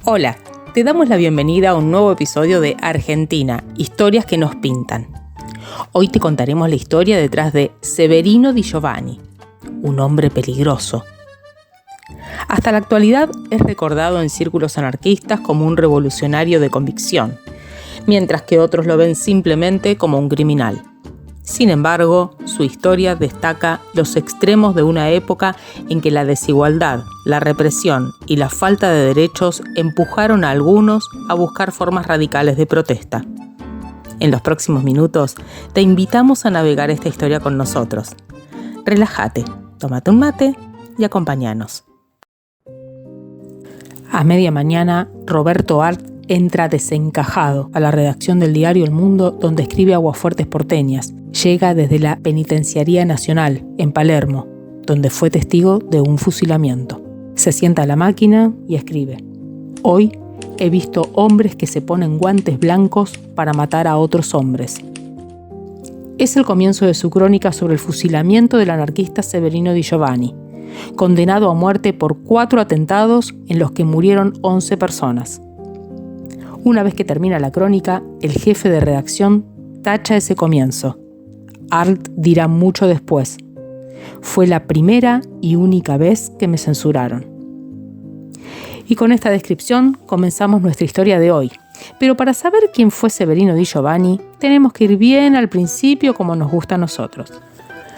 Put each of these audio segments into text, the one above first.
Hola, te damos la bienvenida a un nuevo episodio de Argentina, historias que nos pintan. Hoy te contaremos la historia detrás de Severino Di Giovanni, un hombre peligroso. Hasta la actualidad es recordado en círculos anarquistas como un revolucionario de convicción, mientras que otros lo ven simplemente como un criminal. Sin embargo, su historia destaca los extremos de una época en que la desigualdad, la represión y la falta de derechos empujaron a algunos a buscar formas radicales de protesta. En los próximos minutos, te invitamos a navegar esta historia con nosotros. Relájate, tómate un mate y acompáñanos. A media mañana, Roberto Arlt entra desencajado a la redacción del diario El Mundo, donde escribe Aguafuertes porteñas. Llega desde la Penitenciaría Nacional, en Palermo, donde fue testigo de un fusilamiento. Se sienta a la máquina y escribe: Hoy he visto hombres que se ponen guantes blancos para matar a otros hombres. Es el comienzo de su crónica sobre el fusilamiento del anarquista Severino Di Giovanni, condenado a muerte por 4 atentados en los que murieron 11 personas. Una vez que termina la crónica, el jefe de redacción tacha ese comienzo. Arlt dirá mucho después: fue la primera y única vez que me censuraron. Y con esta descripción comenzamos nuestra historia de hoy. Pero para saber quién fue Severino Di Giovanni, tenemos que ir bien al principio, como nos gusta a nosotros.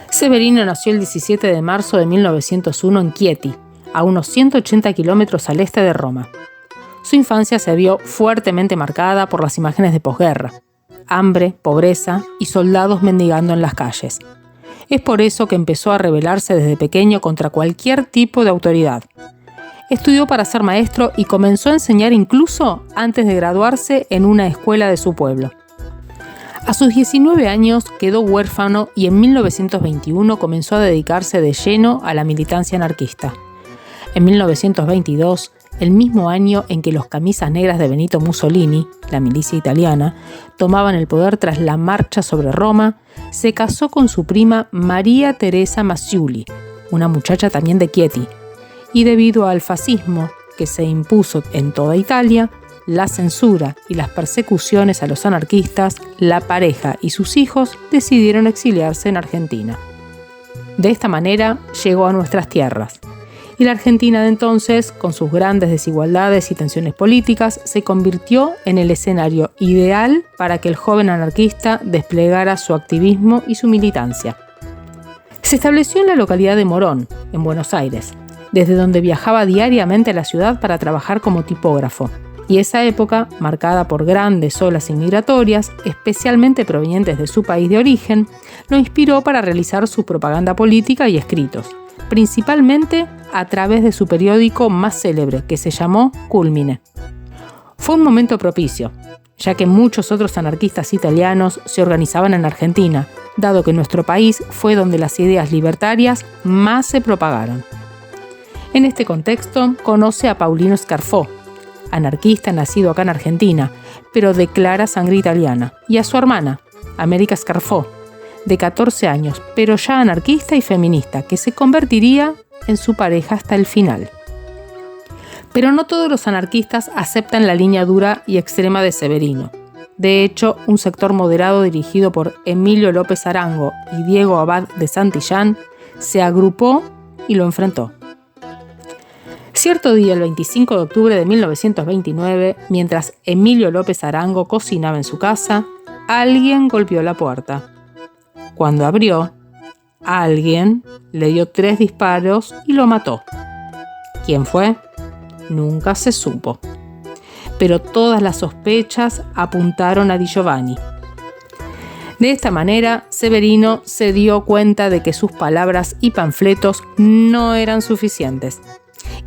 Severino nació el 17 de marzo de 1901 en Chieti, a unos 180 kilómetros al este de Roma. Su infancia se vio fuertemente marcada por las imágenes de posguerra: hambre, pobreza y soldados mendigando en las calles. Es por eso que empezó a rebelarse desde pequeño contra cualquier tipo de autoridad. Estudió para ser maestro y comenzó a enseñar incluso antes de graduarse en una escuela de su pueblo. A sus 19 años quedó huérfano y en 1921 comenzó a dedicarse de lleno a la militancia anarquista. En 1922, el mismo año en que los camisas negras de Benito Mussolini, la milicia italiana, tomaban el poder tras la marcha sobre Roma, se casó con su prima María Teresa Maciulli, una muchacha también de Chieti, y debido al fascismo que se impuso en toda Italia, la censura y las persecuciones a los anarquistas, la pareja y sus hijos decidieron exiliarse en Argentina. De esta manera llegó a nuestras tierras. Y la Argentina de entonces, con sus grandes desigualdades y tensiones políticas, se convirtió en el escenario ideal para que el joven anarquista desplegara su activismo y su militancia. Se estableció en la localidad de Morón, en Buenos Aires, desde donde viajaba diariamente a la ciudad para trabajar como tipógrafo. Y esa época, marcada por grandes olas inmigratorias, especialmente provenientes de su país de origen, lo inspiró para realizar su propaganda política y escritos, principalmente a través de su periódico más célebre, que se llamó Culmine. Fue un momento propicio, ya que muchos otros anarquistas italianos se organizaban en Argentina, dado que nuestro país fue donde las ideas libertarias más se propagaron. En este contexto, conoce a Paulino Scarfò, anarquista nacido acá en Argentina, pero de clara sangre italiana, y a su hermana, América Scarfò, de 14 años, pero ya anarquista y feminista, que se convertiría en su pareja hasta el final. Pero no todos los anarquistas aceptan la línea dura y extrema de Severino. De hecho, un sector moderado dirigido por Emilio López Arango y Diego Abad de Santillán se agrupó y lo enfrentó. Cierto día, el 25 de octubre de 1929, mientras Emilio López Arango cocinaba en su casa, alguien golpeó la puerta. Cuando abrió, alguien le dio 3 disparos y lo mató. ¿Quién fue? Nunca se supo. Pero todas las sospechas apuntaron a Di Giovanni. De esta manera, Severino se dio cuenta de que sus palabras y panfletos no eran suficientes.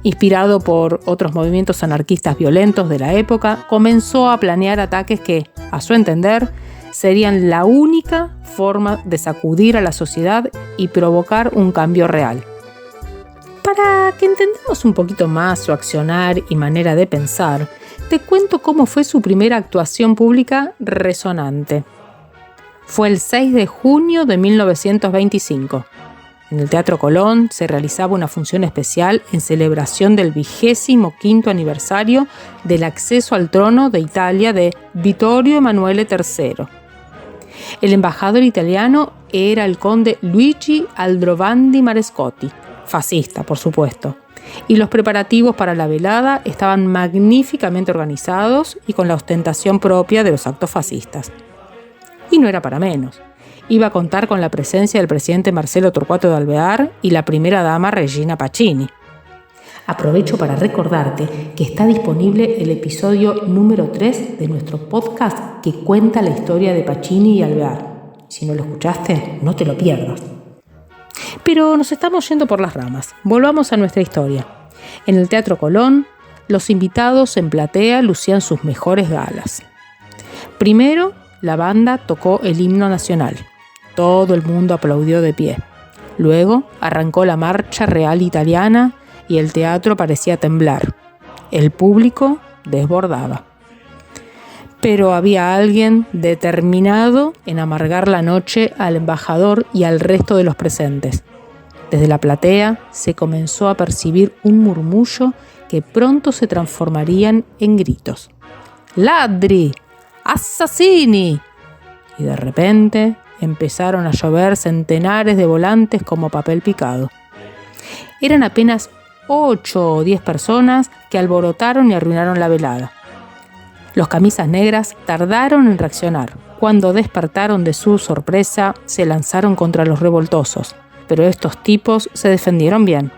Inspirado por otros movimientos anarquistas violentos de la época, comenzó a planear ataques que, a su entender, serían la única forma de sacudir a la sociedad y provocar un cambio real. Para que entendamos un poquito más su accionar y manera de pensar, te cuento cómo fue su primera actuación pública resonante. Fue el 6 de junio de 1925. En el Teatro Colón se realizaba una función especial en celebración del 25º aniversario del acceso al trono de Italia de Vittorio Emanuele III. El embajador italiano era el conde Luigi Aldrovandi Marescotti, fascista, por supuesto, y los preparativos para la velada estaban magníficamente organizados y con la ostentación propia de los actos fascistas. Y no era para menos. Iba a contar con la presencia del presidente Marcelo Torquato de Alvear y la primera dama Regina Pacini. Aprovecho para recordarte que está disponible el episodio número 3 de nuestro podcast que cuenta la historia de Pacini y Alvear. Si no lo escuchaste, no te lo pierdas. Pero nos estamos yendo por las ramas. Volvamos a nuestra historia. En el Teatro Colón, los invitados en platea lucían sus mejores galas. Primero, la banda tocó el himno nacional. Todo el mundo aplaudió de pie. Luego arrancó la marcha real italiana y el teatro parecía temblar. El público desbordaba. Pero había alguien determinado en amargar la noche al embajador y al resto de los presentes. Desde la platea se comenzó a percibir un murmullo que pronto se transformarían en gritos. ¡Ladri! ¡Assassini! Y de repente empezaron a llover centenares de volantes como papel picado. Eran apenas 8 o 10 personas que alborotaron y arruinaron la velada. Los camisas negras tardaron en reaccionar. Cuando despertaron de su sorpresa, se lanzaron contra los revoltosos. Pero estos tipos se defendieron bien.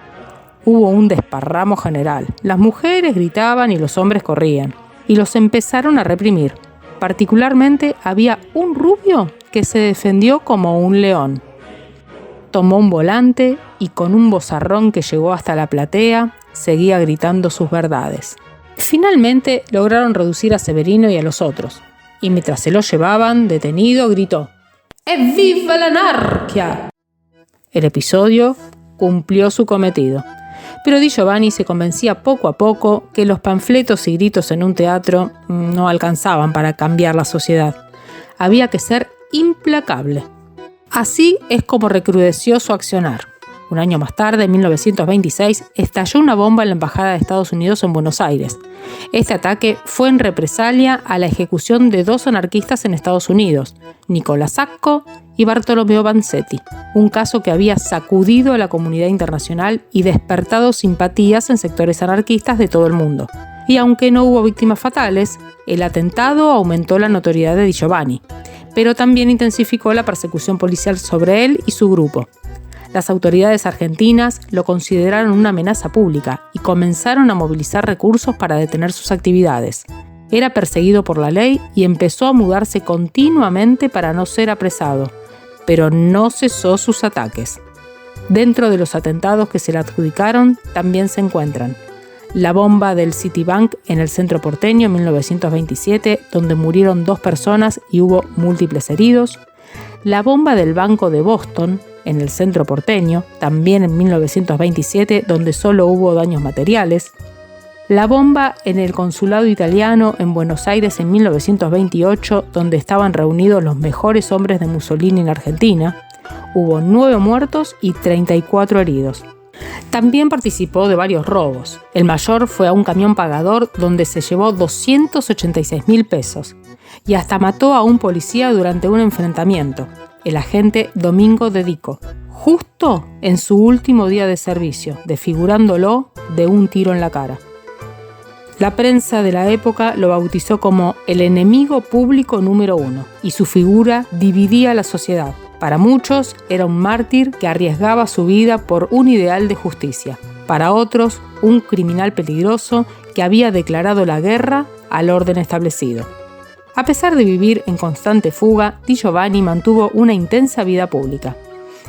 Hubo un desparramo general. Las mujeres gritaban y los hombres corrían. Y los empezaron a reprimir. Particularmente había un rubio que se defendió como un león. Tomó un volante y con un vozarrón que llegó hasta la platea, seguía gritando sus verdades. Finalmente lograron reducir a Severino y a los otros, y mientras se lo llevaban detenido gritó: ¡Evviva la anarquia! El episodio cumplió su cometido, pero Di Giovanni se convencía poco a poco que los panfletos y gritos en un teatro no alcanzaban para cambiar la sociedad. Había que ser implacable. Así es como recrudeció su accionar. Un año más tarde, en 1926, estalló una bomba en la Embajada de Estados Unidos en Buenos Aires. Este ataque fue en represalia a la ejecución de 2 anarquistas en Estados Unidos, Nicolás Sacco y Bartolomeo Vanzetti, un caso que había sacudido a la comunidad internacional y despertado simpatías en sectores anarquistas de todo el mundo. Y aunque no hubo víctimas fatales, el atentado aumentó la notoriedad de Di Giovanni, pero también intensificó la persecución policial sobre él y su grupo. Las autoridades argentinas lo consideraron una amenaza pública y comenzaron a movilizar recursos para detener sus actividades. Era perseguido por la ley y empezó a mudarse continuamente para no ser apresado, pero no cesó sus ataques. Dentro de los atentados que se le adjudicaron también se encuentran la bomba del Citibank en el centro porteño en 1927, donde murieron 2 personas y hubo múltiples heridos, la bomba del Banco de Boston en el centro porteño, también en 1927, donde solo hubo daños materiales, la bomba en el consulado italiano en Buenos Aires en 1928, donde estaban reunidos los mejores hombres de Mussolini en Argentina, hubo 9 muertos y 34 heridos. También participó de varios robos. El mayor fue a un camión pagador donde se llevó 286.000 pesos y hasta mató a un policía durante un enfrentamiento, el agente Domingo De Dico, justo en su último día de servicio, desfigurándolo de un tiro en la cara. La prensa de la época lo bautizó como el enemigo público número 1 y su figura dividía a la sociedad. Para muchos era un mártir que arriesgaba su vida por un ideal de justicia. Para otros, un criminal peligroso que había declarado la guerra al orden establecido. A pesar de vivir en constante fuga, Di Giovanni mantuvo una intensa vida pública.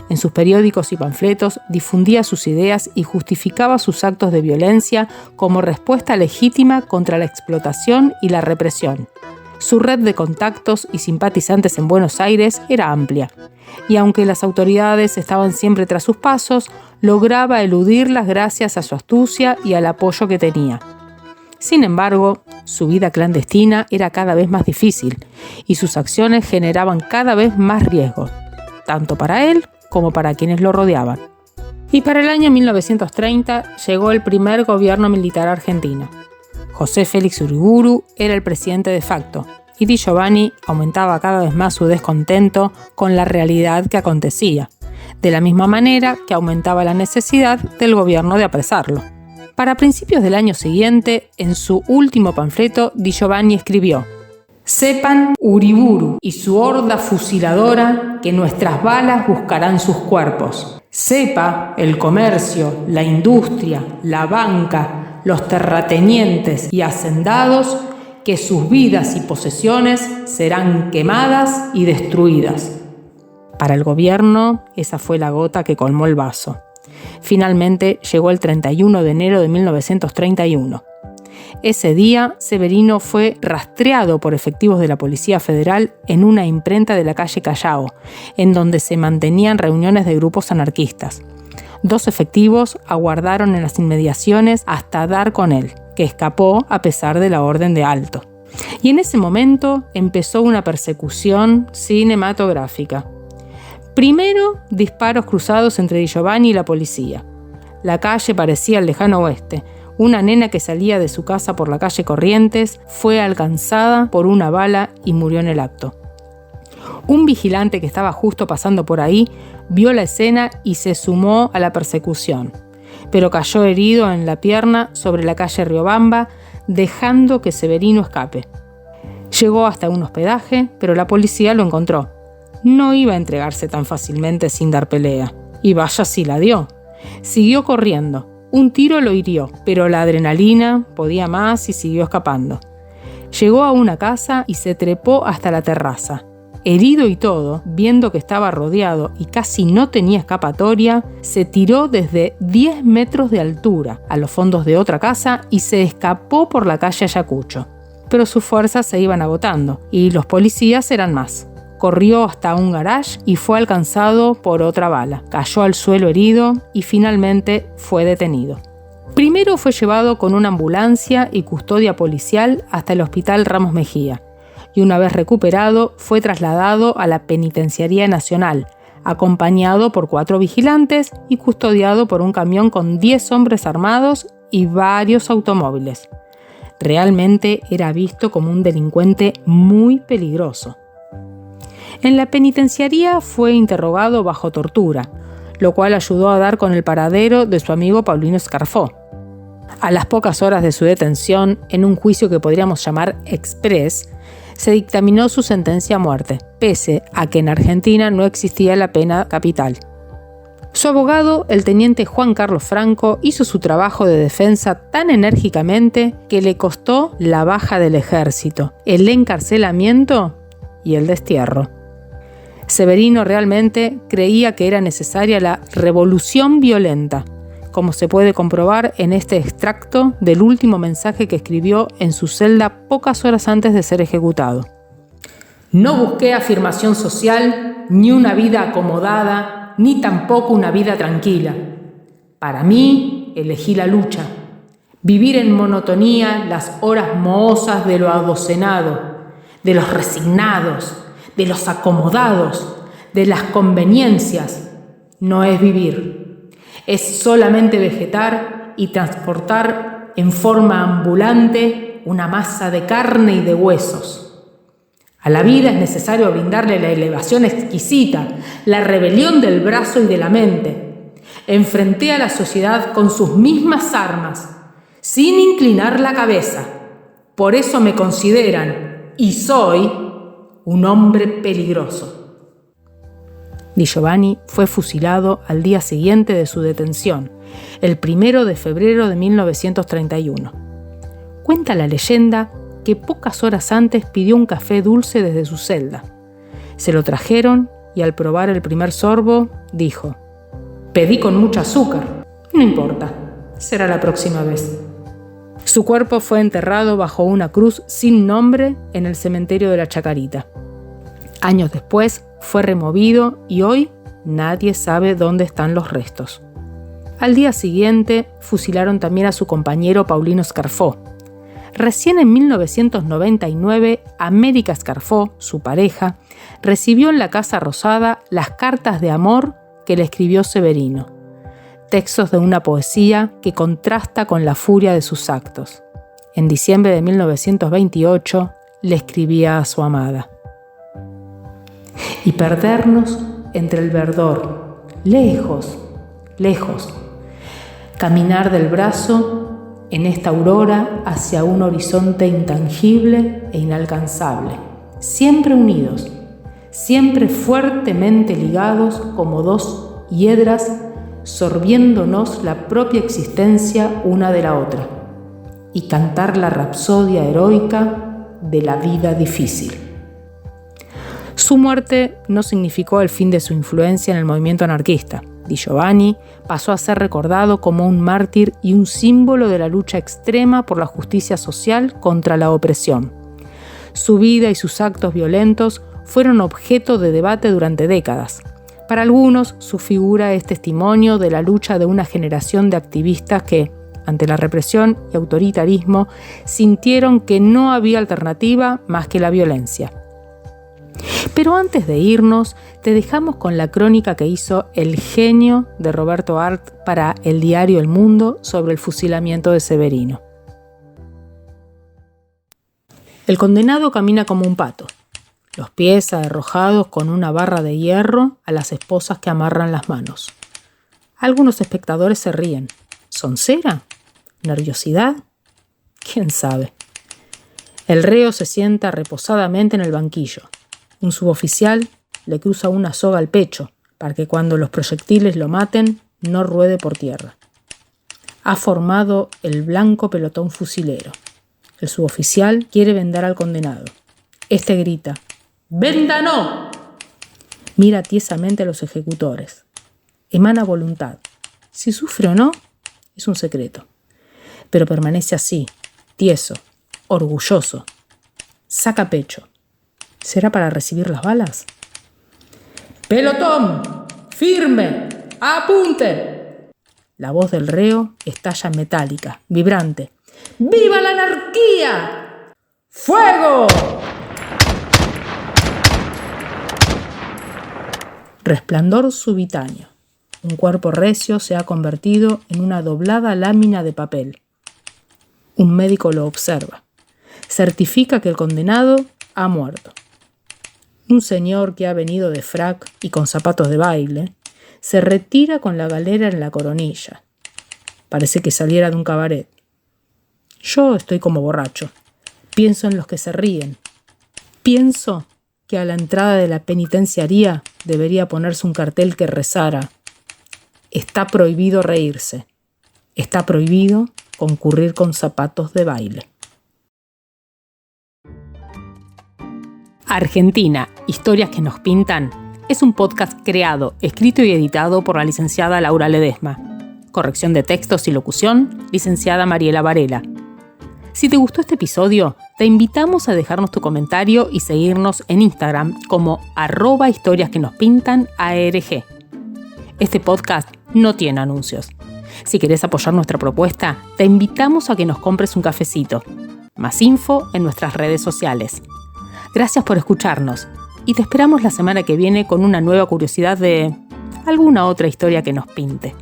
En sus periódicos y panfletos difundía sus ideas y justificaba sus actos de violencia como respuesta legítima contra la explotación y la represión. Su red de contactos y simpatizantes en Buenos Aires era amplia, y aunque las autoridades estaban siempre tras sus pasos, lograba eludirlas gracias a su astucia y al apoyo que tenía. Sin embargo, su vida clandestina era cada vez más difícil, y sus acciones generaban cada vez más riesgos, tanto para él como para quienes lo rodeaban. Y para el año 1930 llegó el primer gobierno militar argentino. José Félix Uriburu era el presidente de facto, y Di Giovanni aumentaba cada vez más su descontento con la realidad que acontecía, de la misma manera que aumentaba la necesidad del gobierno de apresarlo. Para principios del año siguiente, en su último panfleto, Di Giovanni escribió: «Sepan Uriburu y su horda fusiladora que nuestras balas buscarán sus cuerpos. Sepa el comercio, la industria, la banca, los terratenientes y hacendados que sus vidas y posesiones serán quemadas y destruidas». Para el gobierno, esa fue la gota que colmó el vaso. Finalmente llegó el 31 de enero de 1931. Ese día, Severino fue rastreado por efectivos de la Policía Federal en una imprenta de la calle Callao, en donde se mantenían reuniones de grupos anarquistas. 2 efectivos aguardaron en las inmediaciones hasta dar con él, que escapó a pesar de la orden de alto. Y en ese momento empezó una persecución cinematográfica. Primero, disparos cruzados entre Di Giovanni y la policía. La calle parecía el lejano oeste. Una nena que salía de su casa por la calle Corrientes fue alcanzada por una bala y murió en el acto. Un vigilante que estaba justo pasando por ahí vio la escena y se sumó a la persecución, pero cayó herido en la pierna sobre la calle Riobamba, dejando que Severino escape. Llegó hasta un hospedaje, pero la policía lo encontró. No iba a entregarse tan fácilmente sin dar pelea. Y vaya si la dio. Siguió corriendo. Un tiro lo hirió, pero la adrenalina podía más y siguió escapando. Llegó a una casa y se trepó hasta la terraza. Herido y todo, viendo que estaba rodeado y casi no tenía escapatoria, se tiró desde 10 metros de altura a los fondos de otra casa y se escapó por la calle Ayacucho. Pero sus fuerzas se iban agotando y los policías eran más. Corrió hasta un garage y fue alcanzado por otra bala. Cayó al suelo herido y finalmente fue detenido. Primero fue llevado con una ambulancia y custodia policial hasta el Hospital Ramos Mejía y una vez recuperado fue trasladado a la Penitenciaría Nacional, acompañado por 4 vigilantes y custodiado por un camión con 10 hombres armados y varios automóviles. Realmente era visto como un delincuente muy peligroso. En la penitenciaría fue interrogado bajo tortura, lo cual ayudó a dar con el paradero de su amigo Paulino Scarfó. A las pocas horas de su detención, en un juicio que podríamos llamar express, se dictaminó su sentencia a muerte, pese a que en Argentina no existía la pena capital. Su abogado, el teniente Juan Carlos Franco, hizo su trabajo de defensa tan enérgicamente que le costó la baja del ejército, el encarcelamiento y el destierro. Severino realmente creía que era necesaria la revolución violenta, como se puede comprobar en este extracto del último mensaje que escribió en su celda pocas horas antes de ser ejecutado. No busqué afirmación social, ni una vida acomodada, ni tampoco una vida tranquila. Para mí, elegí la lucha. Vivir en monotonía las horas mohosas de lo adocenado, de los resignados, de los acomodados, de las conveniencias, no es vivir. Es solamente vegetar y transportar en forma ambulante una masa de carne y de huesos. A la vida es necesario brindarle la elevación exquisita, la rebelión del brazo y de la mente. Enfrenté a la sociedad con sus mismas armas, sin inclinar la cabeza. Por eso me consideran, y soy, un hombre peligroso. Di Giovanni fue fusilado al día siguiente de su detención, el 1 de febrero de 1931. Cuenta la leyenda que pocas horas antes pidió un café dulce desde su celda. Se lo trajeron y al probar el primer sorbo, dijo: «Pedí con mucho azúcar. No importa, será la próxima vez». Su cuerpo fue enterrado bajo una cruz sin nombre en el cementerio de la Chacarita. Años después fue removido y hoy nadie sabe dónde están los restos. Al día siguiente fusilaron también a su compañero Paulino Scarfó. Recién en 1999, América Scarfó, su pareja, recibió en la Casa Rosada las cartas de amor que le escribió Severino. textos de una poesía que contrasta con la furia de sus actos. En diciembre de 1928 le escribía a su amada: y perdernos entre el verdor, lejos, lejos, caminar del brazo en esta aurora hacia un horizonte intangible e inalcanzable, siempre unidos, siempre fuertemente ligados como dos hiedras, sorbiéndonos la propia existencia una de la otra, y cantar la rapsodia heroica de la vida difícil. Su muerte no significó el fin de su influencia en el movimiento anarquista. Di Giovanni pasó a ser recordado como un mártir y un símbolo de la lucha extrema por la justicia social contra la opresión. Su vida y sus actos violentos fueron objeto de debate durante décadas. Para algunos, su figura es testimonio de la lucha de una generación de activistas que, ante la represión y autoritarismo, sintieron que no había alternativa más que la violencia. Pero antes de irnos, te dejamos con la crónica que hizo el genio de Roberto Arlt para el diario El Mundo sobre el fusilamiento de Severino. El condenado camina como un pato, los pies arrojados con una barra de hierro a las esposas que amarran las manos. Algunos espectadores se ríen. ¿Son cera? ¿Nerviosidad? ¿Quién sabe? El reo se sienta reposadamente en el banquillo. Un suboficial le cruza una soga al pecho para que cuando los proyectiles lo maten no ruede por tierra. Ha formado el blanco pelotón fusilero. El suboficial quiere vendar al condenado. Este grita: ¡venda no! Mira tiesamente a los ejecutores. Emana voluntad. Si sufre o no, es un secreto. Pero permanece así, tieso, orgulloso. Saca pecho. ¿Será para recibir las balas? ¡Pelotón! ¡Firme! ¡Apunte! La voz del reo estalla metálica, vibrante. ¡Viva la anarquía! ¡Fuego! Resplandor subitáneo. Un cuerpo recio se ha convertido en una doblada lámina de papel. Un médico lo observa. Certifica que el condenado ha muerto. Un señor que ha venido de frac y con zapatos de baile se retira con la galera en la coronilla. Parece que saliera de un cabaret. Yo estoy como borracho. Pienso en los que se ríen. Pienso que a la entrada de la penitenciaría debería ponerse un cartel que rezara: está prohibido reírse. Está prohibido concurrir con zapatos de baile. Argentina, historias que nos pintan, es un podcast creado, escrito y editado por la licenciada Laura Ledesma. Corrección de textos y locución, licenciada Mariela Varela. Si te gustó este episodio, te invitamos a dejarnos tu comentario y seguirnos en Instagram como @historiasquenospintanarg. Este podcast no tiene anuncios. Si querés apoyar nuestra propuesta, te invitamos a que nos compres un cafecito. Más info en nuestras redes sociales. Gracias por escucharnos y te esperamos la semana que viene con una nueva curiosidad de alguna otra historia que nos pinte.